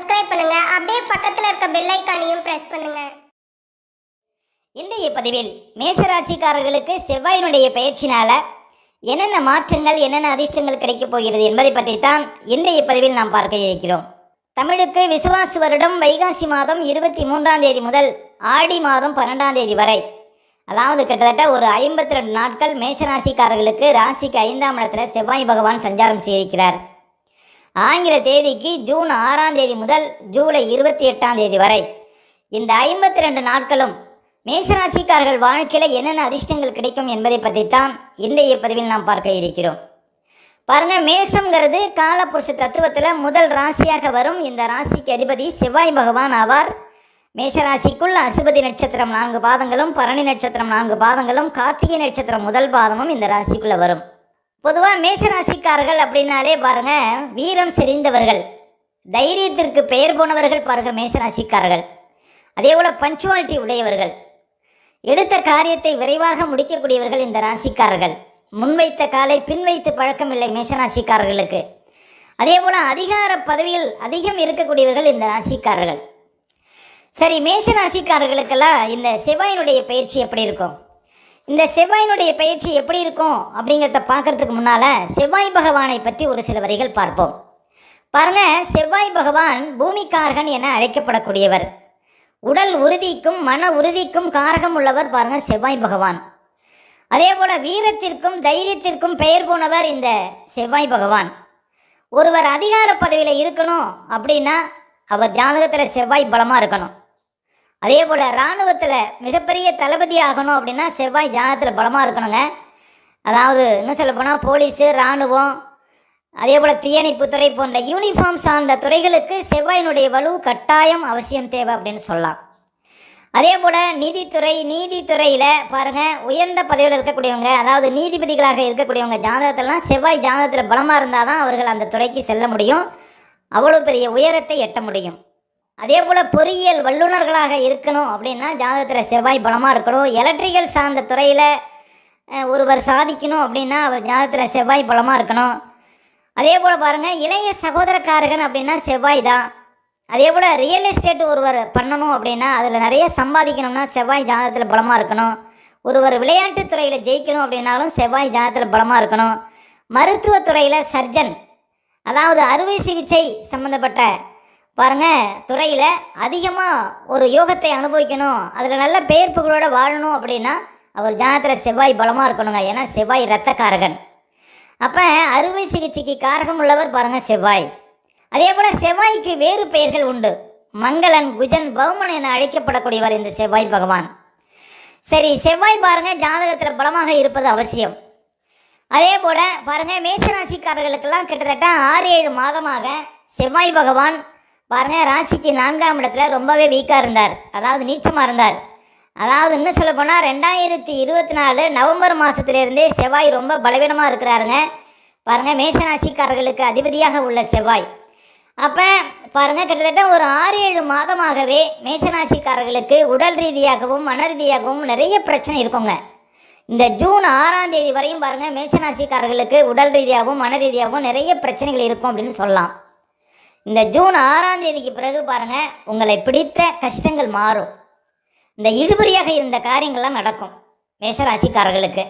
Subscribe பண்ணுங்க. அப்படியே பக்கத்துல இருக்க பெல் ஐகானையும் பிரஸ் பண்ணுங்க. இன்றைய பதிவில் மேஷராசிக்காரர்களுக்கு செவ்வாயினுடைய பயிற்சினால என்னென்ன மாற்றங்கள் என்னென்ன அதிர்ஷ்டங்கள் கிடைக்கப் போகிறது என்பதை பற்றித்தான் இன்றைய பதிவில் நாம் பார்க்க இருக்கிறோம். தமிழுக்கு விசுவாசு வருடம் வைகாசி மாதம் 23ஆம் தேதி முதல் ஆடி மாதம் 12ஆம் தேதி வரை, அதாவது கிட்டத்தட்ட ஒரு 52 நாட்கள் மேஷராசிக்காரர்களுக்கு ராசிக்கு 5ஆம் இடத்துல செவ்வாய் பகவான் சஞ்சாரம் செய்திருக்கிறார். ஆங்கில தேதிக்கு ஜூன் 6ஆம் தேதி முதல் ஜூலை 28ஆம் தேதி வரை இந்த 52 நாட்களும் மேஷராசிக்காரர்கள் வாழ்க்கையில் என்னென்ன அதிர்ஷ்டங்கள் கிடைக்கும் என்பதை பற்றித்தான் இன்றைய பதிவில் நாம் பார்க்க இருக்கிறோம். பாருங்கள், மேஷங்கிறது காலபுருஷ தத்துவத்தில் முதல் ராசியாக வரும். இந்த ராசிக்கு அதிபதி செவ்வாய் பகவான் ஆவார். மேஷராசிக்குள் அசுபதி நட்சத்திரம் 4 பாதங்களும், பரணி நட்சத்திரம் 4 பாதங்களும், கார்த்திகை நட்சத்திரம் முதல் பாதமும் இந்த ராசிக்குள்ளே வரும். பொதுவாக மேஷராசிக்காரர்கள் அப்படின்னாலே பாருங்கள், வீரம் செறிந்தவர்கள், தைரியத்திற்கு பெயர் போனவர்கள் பாருங்கள் மேஷராசிக்காரர்கள். அதே போல் பஞ்சுவாலிட்டி உடையவர்கள், எடுத்த காரியத்தை விரைவாக முடிக்கக்கூடியவர்கள் இந்த ராசிக்காரர்கள். முன்வைத்த காலை பின் வைத்து பழக்கம் இல்லை மேஷராசிக்காரர்களுக்கு. அதே போல் அதிகார பதவியில் அதிகம் இருக்கக்கூடியவர்கள் இந்த ராசிக்காரர்கள். சரி, மேஷராசிக்காரர்களுக்கெல்லாம் இந்த செவ்வாயினுடைய பயிற்சி எப்படி இருக்கும்? இந்த செவ்வாயினுடைய பயிற்சி எப்படி இருக்கும் அப்படிங்கிறத பார்க்கறதுக்கு முன்னால் செவ்வாய் பகவானை பற்றி ஒரு சில வரிகள் பார்ப்போம். பாருங்கள், செவ்வாய் பகவான் பூமிக்காரகன் என அழைக்கப்படக்கூடியவர். உடல் உறுதிக்கும் மன உறுதிக்கும் காரகம் உள்ளவர் பாருங்கள் செவ்வாய் பகவான். அதே போல் வீரத்திற்கும் தைரியத்திற்கும் பெயர் போனவர் இந்த செவ்வாய் பகவான். ஒருவர் அதிகார பதவியில் இருக்கணும் அப்படின்னா அவர் ஜாதகத்தில் செவ்வாய் பலமாக இருக்கணும். அதே போல் இராணுவத்தில் மிகப்பெரிய தளபதி ஆகணும் அப்படின்னா செவ்வாய் ஜாதகத்தில் பலமாக இருக்கணுங்க. அதாவது இன்னும் சொல்லப்போனால் போலீஸு, இராணுவம், அதே போல் தீயணைப்புத்துறை போன்ற யூனிஃபார்ம் சார்ந்த துறைகளுக்கு செவ்வாயினுடைய வலு கட்டாயம் அவசியம் தேவை அப்படின்னு சொல்லலாம். அதே போல் நீதித்துறையில் பாருங்கள், உயர்ந்த பதவியில் இருக்கக்கூடியவங்க, அதாவது நீதிபதிகளாக இருக்கக்கூடியவங்க ஜாதகத்திலாம் செவ்வாய் ஜாதகத்தில் பலமாக இருந்தால் தான் அவர்கள் அந்த துறைக்கு செல்ல முடியும், அவ்வளோ பெரிய உயரத்தை எட்ட முடியும். அதே போல் பொறியியல் வல்லுநர்களாக இருக்கணும் அப்படின்னா ஜாதகத்தில் செவ்வாய் பலமாக இருக்கணும். எலக்ட்ரிக்கல் சார்ந்த துறையில் ஒருவர் சாதிக்கணும் அப்படின்னா அவர் ஜாதகத்தில் செவ்வாய் பலமாக இருக்கணும். அதே போல் பாருங்கள், இளைய சகோதரக்காரகன் அப்படின்னா செவ்வாய் தான். அதே போல் ரியல் எஸ்டேட் ஒருவர் பண்ணணும் அப்படின்னா அதில் நிறைய சம்பாதிக்கணும்னா செவ்வாய் ஜாதகத்தில் பலமாக இருக்கணும். ஒருவர் விளையாட்டுத் துறையில் ஜெயிக்கணும் அப்படின்னாலும் செவ்வாய் ஜாதகத்தில் பலமாக இருக்கணும். மருத்துவத்துறையில் சர்ஜன், அதாவது அறுவை சிகிச்சை சம்மந்தப்பட்ட பாருங்கள் துறையில் அதிகமாக ஒரு யோகத்தை அனுபவிக்கணும், அதில் நல்ல பெயர் புகழோடு வாழணும் அப்படின்னா அவர் ஜாதகத்தில் செவ்வாய் பலமாக இருக்கணுங்க. ஏன்னா செவ்வாய் இரத்தக்காரகன். அப்போ அறுவை சிகிச்சைக்கு காரகம் உள்ளவர் பாருங்கள் செவ்வாய். அதே போல் செவ்வாய்க்கு வேறு பெயர்கள் உண்டு. மங்களன், குஜன், பௌமன் என அழைக்கப்படக்கூடியவர் இந்த செவ்வாய் பகவான். சரி, செவ்வாய் பாருங்கள் ஜாதகத்தில் பலமாக இருப்பது அவசியம். அதே போல் பாருங்கள், மேஷராசிக்காரர்களுக்கெல்லாம் கிட்டத்தட்ட 6-7 மாதமாக செவ்வாய் பகவான் பாருங்கள் ராசிக்கு 4ஆம் இடத்துல ரொம்பவே வீக்காக இருந்தார், அதாவது நீச்சமாக இருந்தார். அதாவது இன்னும் சொல்ல போனால் 2024 நவம்பர் மாதத்துலேருந்தே செவ்வாய் ரொம்ப பலவீனமாக இருக்கிறாருங்க. பாருங்கள், மேஷராசிக்காரர்களுக்கு அதிபதியாக உள்ள செவ்வாய். அப்போ பாருங்கள், கிட்டத்தட்ட ஒரு 6-7 மாதமாகவே மேஷராசிக்காரர்களுக்கு உடல் ரீதியாகவும் மன ரீதியாகவும் நிறைய பிரச்சனை இருக்குங்க. இந்த ஜூன் 6ஆம் தேதி வரையும் பாருங்கள் மேஷராசிக்காரர்களுக்கு உடல் ரீதியாகவும் மன ரீதியாகவும் நிறைய பிரச்சனைகள் இருக்கும் அப்படின்னு சொல்லலாம். இந்த ஜூன் 6ஆம் தேதிக்கு பிறகு பாருங்கள் உங்களை பிடித்த கஷ்டங்கள் மாறும். இந்த இழுபறியாக இருந்த காரியங்கள்லாம் நடக்கும் மேஷராசிக்காரர்களுக்கு.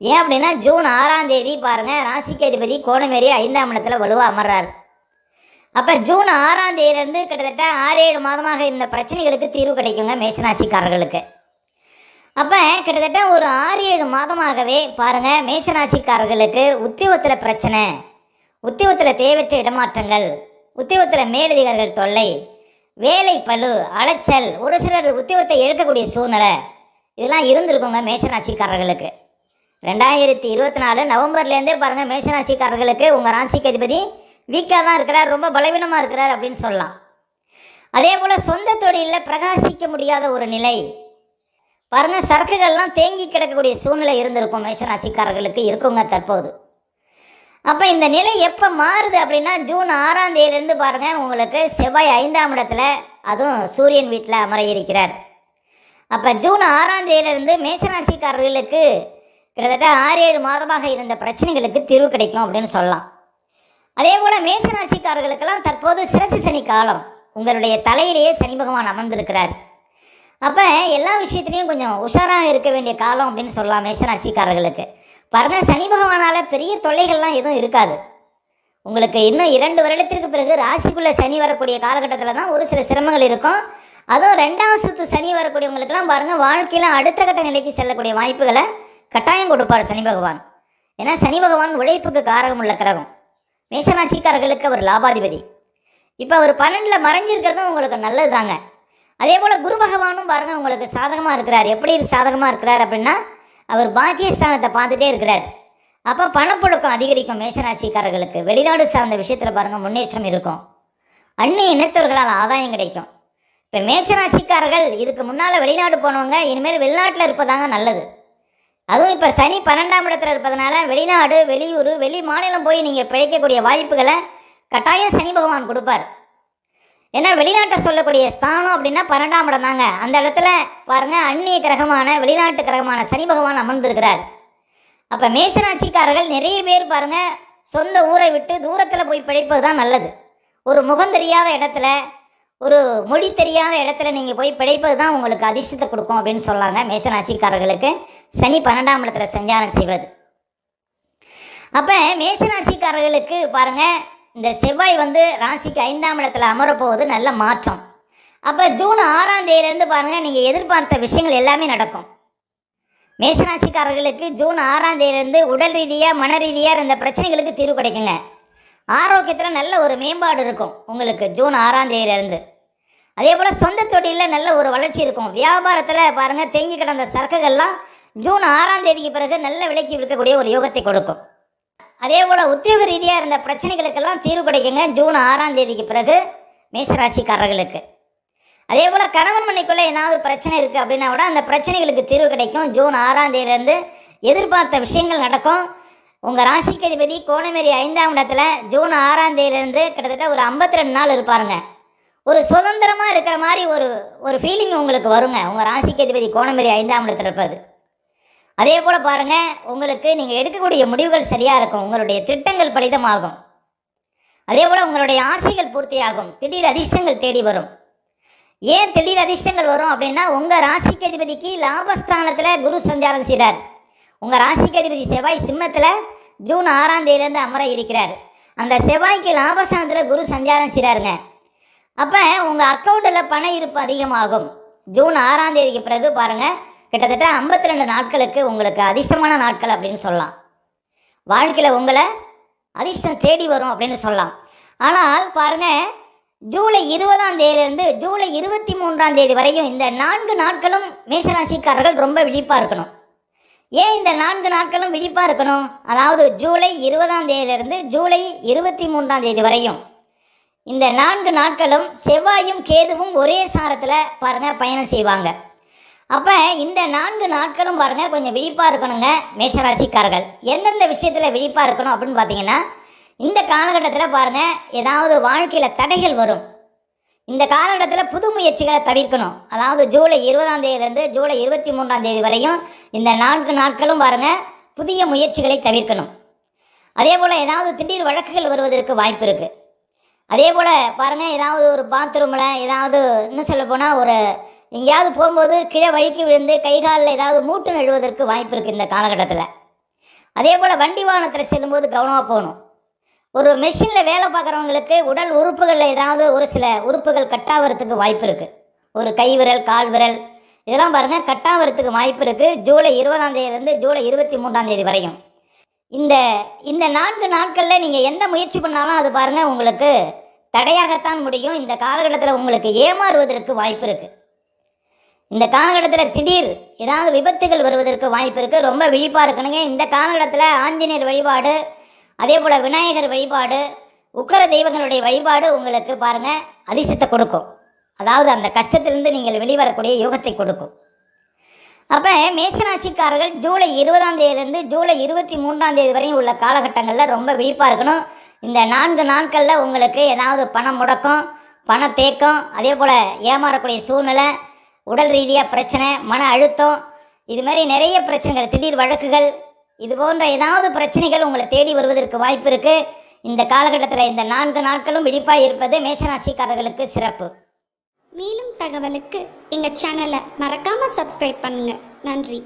ஏன் அப்படின்னா ஜூன் 6ஆம் தேதி பாருங்கள் ராசிக்கு அதிபதி கோணமேறி 5ஆம் இடத்துல வலுவாக அமர்றார். அப்போ ஜூன் 6ஆம் தேதியிலேருந்து கிட்டத்தட்ட 6-7 மாதமாக இருந்த பிரச்சனைகளுக்கு தீர்வு கிடைக்குங்க மேஷராசிக்காரர்களுக்கு. அப்போ கிட்டத்தட்ட ஒரு 6-7 மாதமாகவே பாருங்கள் மேஷராசிக்காரர்களுக்கு உத்தியோகத்தில் பிரச்சனை, உத்தியோகத்தில் தேவையற்ற இடமாற்றங்கள், உத்தியோகத்தில் மேலதிகாரிகள் தொல்லை, வேலை பளு, அலைச்சல், ஒரு சிலர் உத்தியோகத்தை இழக்கக்கூடிய சூழ்நிலை இதெல்லாம் இருந்திருக்குங்க மேஷராசிக்காரர்களுக்கு. 2024 நவம்பர்லேருந்தே பாருங்கள் மேஷராசிக்காரர்களுக்கு உங்கள் ராசிக்கு அதிபதி வீக்காக தான் இருக்கிறார், ரொம்ப பலவீனமாக இருக்கிறார் அப்படின்னு சொல்லலாம். அதே போல் சொந்த தொழிலில் பிரகாசிக்க முடியாத ஒரு நிலை பாருங்கள், சரக்குகள்லாம் தேங்கி கிடக்கக்கூடிய சூழ்நிலை இருந்திருக்கும் மேஷராசிக்காரர்களுக்கு இருக்குங்க தற்போது. அப்போ இந்த நிலை எப்போ மாறுது அப்படின்னா ஜூன் 6ஆம் தேதியிலேருந்து பாருங்கள் உங்களுக்கு செவ்வாய் 5ஆம் இடத்துல, அதுவும் சூரியன் வீட்டில் அமர இருக்கிறார். அப்போ ஜூன் 6ஆம் தேதியிலேருந்து மேஷராசிக்காரர்களுக்கு கிட்டத்தட்ட 6-7 மாதமாக இருந்த பிரச்சனைகளுக்கு தீர்வு கிடைக்கும் அப்படின்னு சொல்லலாம். அதே போல் மேஷராசிக்காரர்களுக்கெல்லாம் தற்போது சிரசு சனி காலம். உங்களுடைய தலையிலேயே சனி பகவான் அமர்ந்திருக்கிறார். அப்போ எல்லா விஷயத்துலேயும் கொஞ்சம் உஷாராக இருக்க வேண்டிய காலம் அப்படின்னு சொல்லலாம் மேஷராசிக்காரர்களுக்கு. பாருங்கள், சனி பகவானால் பெரிய தொல்லைகள்லாம் எதுவும் இருக்காது. உங்களுக்கு இன்னும் 2 வருடத்திற்கு பிறகு ராசிக்குள்ளே சனி வரக்கூடிய காலகட்டத்தில் தான் ஒரு சில சிரமங்கள் இருக்கும். அதுவும் 2ஆம் சுற்று சனி வரக்கூடியவங்களுக்கெல்லாம் பாருங்கள், வாழ்க்கையில் அடுத்த கட்ட நிலைக்கு செல்லக்கூடிய வாய்ப்புகளை கட்டாயம் கொடுப்பார் சனி பகவான். ஏன்னா சனி பகவான் உழைப்புக்கு காரகம் உள்ள கிரகம். மேஷராசிக்காரர்களுக்கு அவர் லாபாதிபதி. இப்போ அவர் 12ல் மறைஞ்சிருக்கிறதும் உங்களுக்கு நல்லது தாங்க. அதே போல் குரு பகவானும் பாருங்கள் உங்களுக்கு சாதகமாக இருக்கிறார். எப்படி சாதகமாக இருக்கிறார் அப்படின்னா, அவர் பாக்கியஸ்தானத்தை பார்த்துட்டே இருக்கிறார். அப்போ பணப்புழக்கம் அதிகரிக்கும் மேஷராசிக்காரர்களுக்கு. வெளிநாடு சார்ந்த விஷயத்தில் பாருங்கள் முன்னேற்றம் இருக்கும். அந்நிய இனத்தவர்களால் ஆதாயம் கிடைக்கும். இப்போ மேஷராசிக்காரர்கள் இதுக்கு முன்னால் வெளிநாடு போனவங்க இனிமேல் வெளிநாட்டில் இருப்பதாங்க நல்லது. அதுவும் இப்போ சனி 12ஆம் இடத்துல இருப்பதனால வெளிநாடு, வெளியூர், வெளி மாநிலம் போய் நீங்கள் பிழைக்கக்கூடிய வாய்ப்புகளை கட்டாயம் சனி பகவான் கொடுப்பார். ஏன்னா வெளிநாட்டை சொல்லக்கூடிய ஸ்தானம் அப்படின்னா 12ஆம் இடம் தாங்க. அந்த இடத்துல பாருங்கள் அந்நிய கிரகமான வெளிநாட்டு கிரகமான சனி பகவான் அமர்ந்திருக்கிறார். அப்போ மேஷராசிக்காரர்கள் நிறைய பேர் பாருங்கள் சொந்த ஊரை விட்டு தூரத்தில் போய் பிழைப்பது தான் நல்லது. ஒரு முகம் தெரியாத இடத்துல, ஒரு மொழி தெரியாத இடத்துல நீங்கள் போய் பிழைப்பது தான் உங்களுக்கு அதிர்ஷ்டத்தை கொடுக்கும் அப்படின்னு சொல்லாங்க மேஷராசிக்காரர்களுக்கு சனி 12ஆம் இடத்துல சஞ்சாரம் செய்வது. அப்போ மேஷராசிக்காரர்களுக்கு பாருங்கள் இந்த செவ்வாய் ராசிக்கு 5ஆம் இடத்துல அமரப்போவது நல்ல மாற்றம். அப்போ ஜூன் 6ஆம் தேதியிலேருந்து பாருங்கள் நீங்கள் எதிர்பார்த்த விஷயங்கள் எல்லாமே நடக்கும். மேஷராசிக்காரர்களுக்கு ஜூன் 6ஆம் தேதியிலேருந்து உடல் ரீதியாக மன ரீதியாக இருந்த பிரச்சனைகளுக்கு தீர்வு கிடைக்குங்க. ஆரோக்கியத்தில் நல்ல ஒரு மேம்பாடு இருக்கும் உங்களுக்கு ஜூன் 6ஆம் தேதியிலேருந்து. அதே போல் சொந்த தொழிலில் நல்ல ஒரு வளர்ச்சி இருக்கும். வியாபாரத்தில் பாருங்கள் தேங்கி கிடந்த சரக்குகள்லாம் ஜூன் 6ஆம் தேதிக்கு பிறகு நல்ல விலைக்கு விற்கக்கூடிய ஒரு யோகத்தை கொடுக்கும். அதே போல் உத்தியோக ரீதியாக இருந்த பிரச்சனைகளுக்கெல்லாம் தீர்வு கிடைக்குங்க ஜூன் 6ஆம் தேதிக்கு பிறகு மேஷராசிக்காரர்களுக்கு. அதே போல் கணவன் மனைக்குள்ளே ஏதாவது பிரச்சனை இருக்குது அப்படின்னா கூட அந்த பிரச்சனைகளுக்கு தீர்வு கிடைக்கும் ஜூன் 6ஆம் தேதியிலேருந்து. எதிர்பார்த்த விஷயங்கள் நடக்கும். உங்கள் ராசிக்கு அதிபதி கோணமேரி 5ஆம் இடத்துல ஜூன் 6ஆம் தேதியிலேருந்து கிட்டத்தட்ட ஒரு 52 நாள் இருப்பாருங்க. ஒரு சுதந்திரமாக இருக்கிற மாதிரி ஒரு ஃபீலிங் உங்களுக்கு வருங்க உங்கள் ராசிக்கு அதிபதி கோணமேரி 5ஆம் இடத்துல இருப்பது. அதே போல் பாருங்கள், உங்களுக்கு நீங்கள் எடுக்கக்கூடிய முடிவுகள் சரியாக இருக்கும். உங்களுடைய திட்டங்கள் பலிதமாகும். அதே போல் உங்களுடைய ஆசைகள் பூர்த்தியாகும். திடீர் அதிர்ஷ்டங்கள் தேடி வரும். ஏன் திடீர் அதிர்ஷ்டங்கள் வரும் அப்படின்னா, உங்கள் ராசிக்கு அதிபதிக்கு லாபஸ்தானத்தில் குரு சஞ்சாரம் செய்கிறார். உங்கள் ராசிக்கு அதிபதி செவ்வாய் சிம்மத்தில் ஜூன் 6ஆம் தேதியிலேருந்து அமர இருக்கிறார். அந்த செவ்வாய்க்கு லாபஸ்தானத்தில் குரு சஞ்சாரம் செய்கிறாருங்க. அப்போ உங்கள் அக்கௌண்ட்டில் பண இருப்பு அதிகமாகும். ஜூன் 6ஆம் தேதிக்கு பிறகு பாருங்கள் கிட்டத்தட்ட 52 நாட்களுக்கு உங்களுக்கு அதிர்ஷ்டமான நாட்கள் அப்படின்னு சொல்லலாம். வாழ்க்கையில் உங்களை அதிர்ஷ்டம் தேடி வரும் அப்படின்னு சொல்லலாம். ஆனால் பாருங்கள், ஜூலை 20ஆம் தேதியிலேருந்து ஜூலை 23ஆம் தேதி வரையும் இந்த 4 நாட்களும் மேஷராசிக்காரர்கள் ரொம்ப விழிப்பாக இருக்கணும். ஏன் இந்த 4 நாட்களும் விழிப்பாக இருக்கணும்? அதாவது ஜூலை 20ஆம் தேதியிலிருந்து ஜூலை 23ஆம் தேதி வரையும் இந்த 4 நாட்களும் செவ்வாயும் கேதுவும் ஒரே சாரத்தில் பாருங்கள் பயணம் செய்வாங்க. அப்போ இந்த 4 நாட்களும் பாருங்கள் கொஞ்சம் விழிப்பாக இருக்கணுங்க மேஷராசிக்காரர்கள். எந்தெந்த விஷயத்தில் விழிப்பாக இருக்கணும் அப்படின்னு பார்த்தீங்கன்னா, இந்த காலகட்டத்தில் பாருங்கள் ஏதாவது வாழ்க்கையில் தடைகள் வரும். இந்த காலகட்டத்தில் புது முயற்சிகளை தவிர்க்கணும். அதாவது ஜூலை 20ஆம் தேதியிலேருந்து ஜூலை 23ஆம் தேதி வரையும் இந்த 4 நாட்களும் பாருங்கள் புதிய முயற்சிகளை தவிர்க்கணும். அதே போல் ஏதாவது திடீர் வழக்குகள் வருவதற்கு வாய்ப்பு இருக்குது. அதே போல் பாருங்கள் ஏதாவது ஒரு பாத்ரூமில் ஏதாவது இன்னும் சொல்ல போனால் ஒரு எங்கேயாவது போகும்போது கீழே வழுக்கி விழுந்து கை காலில் ஏதாவது மூட்டு நழுவதற்கு வாய்ப்பு இருக்குது இந்த காலகட்டத்தில். அதே போல் வண்டி வாகனத்தில் செல்லும்போது கவனமாக போகணும். ஒரு மெஷினில் வேலை பார்க்குறவங்களுக்கு உடல் உறுப்புகளில் ஏதாவது ஒரு சில உறுப்புகள் கட்டாகிறதுக்கு வாய்ப்பு இருக்குது. ஒரு கை விரல், கால் விரல் இதெல்லாம் பாருங்கள் கட்டாகிறதுக்கு வாய்ப்பு இருக்குது ஜூலை 20ஆம் தேதியிலேருந்து ஜூலை 23ஆம் தேதி வரையும். இந்த 4 நாட்களில் நீங்கள் எந்த முயற்சி பண்ணாலும் அது பாருங்கள் உங்களுக்கு தடையாகத்தான் முடியும். இந்த காலகட்டத்தில் உங்களுக்கு ஏமாறுவதற்கு வாய்ப்பு இருக்குது. இந்த காலகட்டத்தில் திடீர் ஏதாவது விபத்துகள் வருவதற்கு வாய்ப்பு இருக்குது. ரொம்ப விழிப்பாக இருக்கணுங்க. இந்த காலகட்டத்தில் ஆஞ்சநேயர் வழிபாடு, அதே போல் விநாயகர் வழிபாடு, உக்கர தெய்வங்களுடைய வழிபாடு உங்களுக்கு பாருங்கள் அதிர்ஷ்டத்தை கொடுக்கும். அதாவது அந்த கஷ்டத்திலிருந்து நீங்கள் வெளிவரக்கூடிய யோகத்தை கொடுக்கும். அப்போ மேஷராசிக்காரர்கள் ஜூலை 20ஆம் தேதியிலேருந்து ஜூலை 23ஆம் தேதி வரையும் உள்ள காலகட்டங்களில் ரொம்ப விழிப்பாக இருக்கணும். இந்த 4 நாட்களில் உங்களுக்கு ஏதாவது பணம் முடக்கம், பண தேக்கம், அதே போல் ஏமாறக்கூடிய சூழ்நிலை, உடல் ரீதியாக பிரச்சனை, மன அழுத்தம், இது மாதிரி நிறைய பிரச்சனைகள், திடீர் வழக்குகள், இது போன்ற ஏதாவது பிரச்சனைகள் உங்களை தேடி வருவதற்கு வாய்ப்பு இருக்குது. இந்த காலகட்டத்தில் இந்த 4 நாட்களும் விழிப்பாக இருப்பது மேஷராசிக்காரர்களுக்கு சிறப்பு. மேலும் தகவலுக்கு எங்கள் சேனலை மறக்காமல் சப்ஸ்கிரைப் பண்ணுங்கள். நன்றி.